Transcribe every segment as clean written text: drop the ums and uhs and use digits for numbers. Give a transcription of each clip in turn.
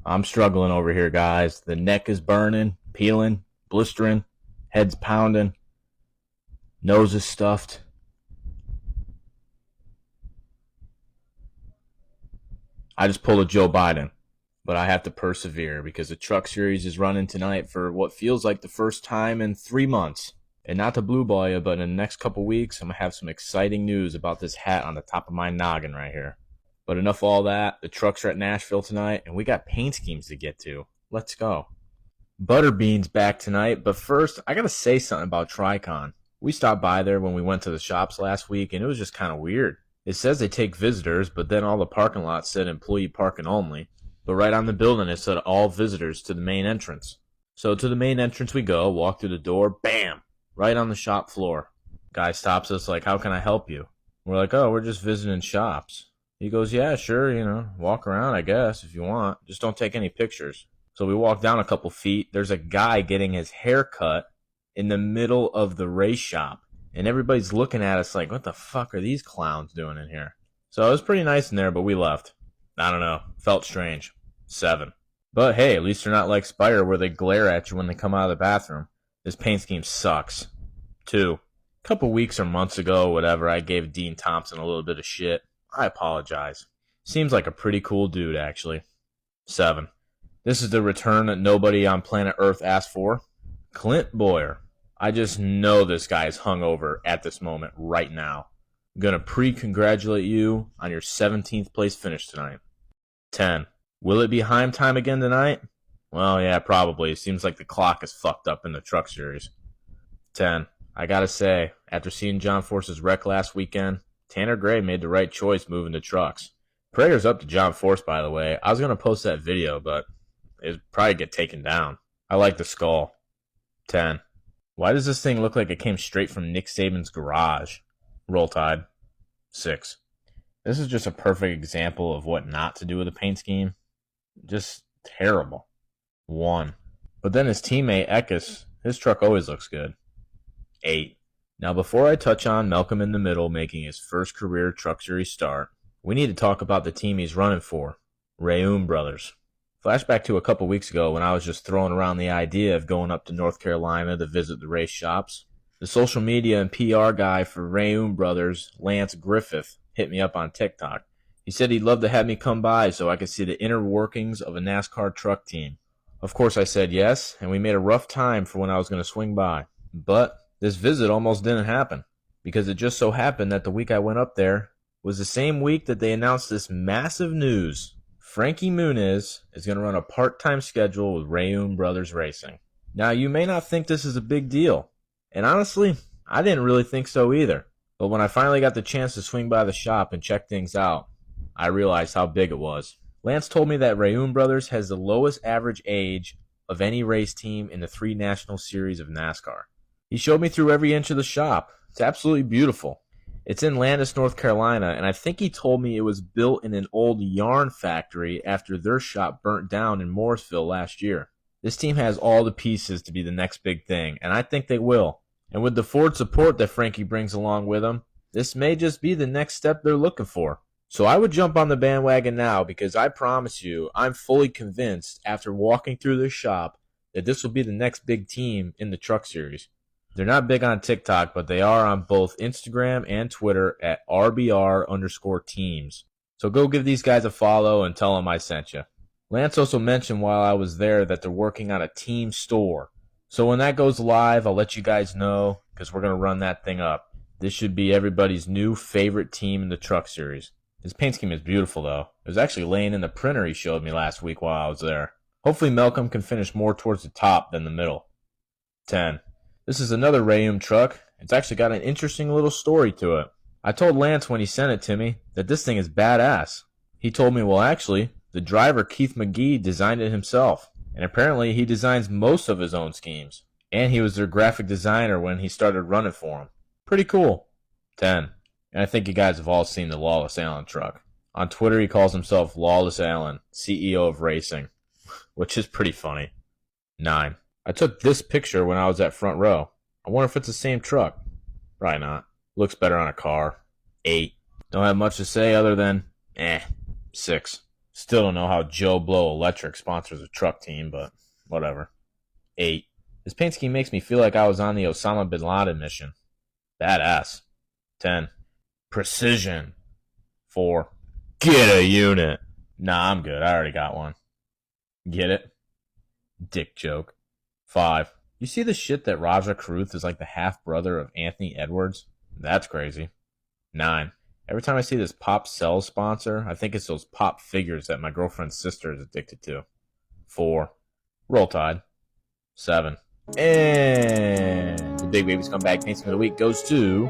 I'm struggling over here, guys. The neck is burning, peeling, blistering, head's pounding, nose is stuffed. I just pulled a Joe Biden, but I have to persevere because the truck series is running tonight for what feels like the first time in 3 months. And not to blue ball you, but in the next couple weeks, I'm going to have some exciting news about this hat on the top of my noggin right here. But enough of all that. The trucks are at Nashville tonight, and we got paint schemes to get to. Let's go. Butterbean's back tonight, but first, I got to say something about Tricon. We stopped by there when we went to the shops last week, and it was just kind of weird. It says they take visitors, but then all the parking lots said employee parking only. But right on the building, it said all visitors to the main entrance. So to the main entrance we go, walk through the door, bam! Right on the shop floor. Guy stops us like, how can I help you? We're like, oh, we're just visiting shops. He goes, yeah, sure, walk around, I guess, if you want. Just don't take any pictures. So we walk down a couple feet. There's a guy getting his hair cut in the middle of the race shop. And everybody's looking at us like, what the fuck are these clowns doing in here? So it was pretty nice in there, but we left. I don't know. Felt strange. 7. But hey, at least they're not like Spire where they glare at you when they come out of the bathroom. This paint scheme sucks. 2. A couple weeks or months ago, whatever, I gave Dean Thompson a little bit of shit. I apologize. Seems like a pretty cool dude, actually. 7. This is the return that nobody on planet Earth asked for. Clint Boyer. I just know this guy is hungover at this moment right now. I'm going to pre-congratulate you on your 17th place finish tonight. 10. Will it be Heim time again tonight? Well, yeah, probably. It seems like the clock is fucked up in the truck series. 10. I gotta say, after seeing John Force's wreck last weekend, Tanner Gray made the right choice moving the trucks. Prayers up to John Force, by the way. I was going to post that video, but it'd probably get taken down. I like the skull. 10. Why does this thing look like it came straight from Nick Saban's garage? Roll Tide. 6. This is just a perfect example of what not to do with a paint scheme. Just terrible. 1. But then his teammate, Eckes, his truck always looks good. 8. Now before I touch on Malcolm in the Middle making his first career truck series start, we need to talk about the team he's running for, Rayoum Brothers. Flashback to a couple weeks ago when I was just throwing around the idea of going up to North Carolina to visit the race shops. The social media and PR guy for Rayoum Brothers, Lance Griffith, hit me up on TikTok. He said he'd love to have me come by so I could see the inner workings of a NASCAR truck team. Of course I said yes, and we made a rough time for when I was going to swing by. But this visit almost didn't happen, because it just so happened that the week I went up there was the same week that they announced this massive news. Frankie Muniz is going to run a part-time schedule with Rayoum Brothers Racing. Now, you may not think this is a big deal, and honestly, I didn't really think so either. But when I finally got the chance to swing by the shop and check things out, I realized how big it was. Lance told me that Rayoum Brothers has the lowest average age of any race team in the 3 national series of NASCAR. He showed me through every inch of the shop. It's absolutely beautiful. It's in Landis, North Carolina, and I think he told me it was built in an old yarn factory after their shop burnt down in Morrisville last year. This team has all the pieces to be the next big thing, and I think they will. And with the Ford support that Frankie brings along with him, this may just be the next step they're looking for. So I would jump on the bandwagon now, because I promise you, I'm fully convinced after walking through this shop that this will be the next big team in the truck series. They're not big on TikTok, but they are on both Instagram and Twitter at RBR_teams. So go give these guys a follow and tell them I sent you. Lance also mentioned while I was there that they're working on a team store. So when that goes live, I'll let you guys know, because we're going to run that thing up. This should be everybody's new favorite team in the truck series. His paint scheme is beautiful, though. It was actually laying in the printer he showed me last week while I was there. Hopefully Malcolm can finish more towards the top than the middle. 10. This is another Rayoum truck. It's actually got an interesting little story to it. I told Lance when he sent it to me that this thing is badass. He told me, well, actually, the driver Keith McGee designed it himself. And apparently he designs most of his own schemes. And he was their graphic designer when he started running for him. Pretty cool. 10. And I think you guys have all seen the Lawless Alan truck. On Twitter, he calls himself Lawless Alan, CEO of racing, which is pretty funny. 9. I took this picture when I was at front row. I wonder if it's the same truck. Probably not. Looks better on a car. 8. Don't have much to say other than, 6. Still don't know how Joe Blow Electric sponsors a truck team, but whatever. 8. This paint scheme makes me feel like I was on the Osama bin Laden mission. Badass. 10. Precision. 4. Get a unit. Nah, I'm good. I already got one. Get it? Dick joke. 5. You see the shit that Raja Karuth is like the half-brother of Anthony Edwards? That's crazy. 9. Every time I see this Pop Cells sponsor, I think it's those pop figures that my girlfriend's sister is addicted to. 4. Roll Tide. 7. And the Big Baby Scumbag Painting of the Week goes to...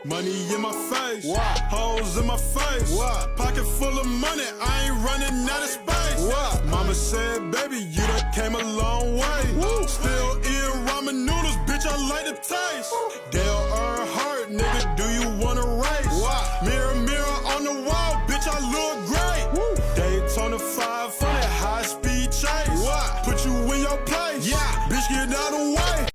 Money in my face, what? Hoes in my face, what? Pocket full of money, I ain't running out of space. What? Mama said, baby, you done came a long way. Woo. Still eating ramen noodles, bitch, I like the taste. Dale Earnhardt, nigga, do you wanna race? What? Mirror, mirror on the wall, bitch, I look great. Woo. Daytona 500, high speed chase. What? Put you in your place, yeah. Bitch, get out of the way.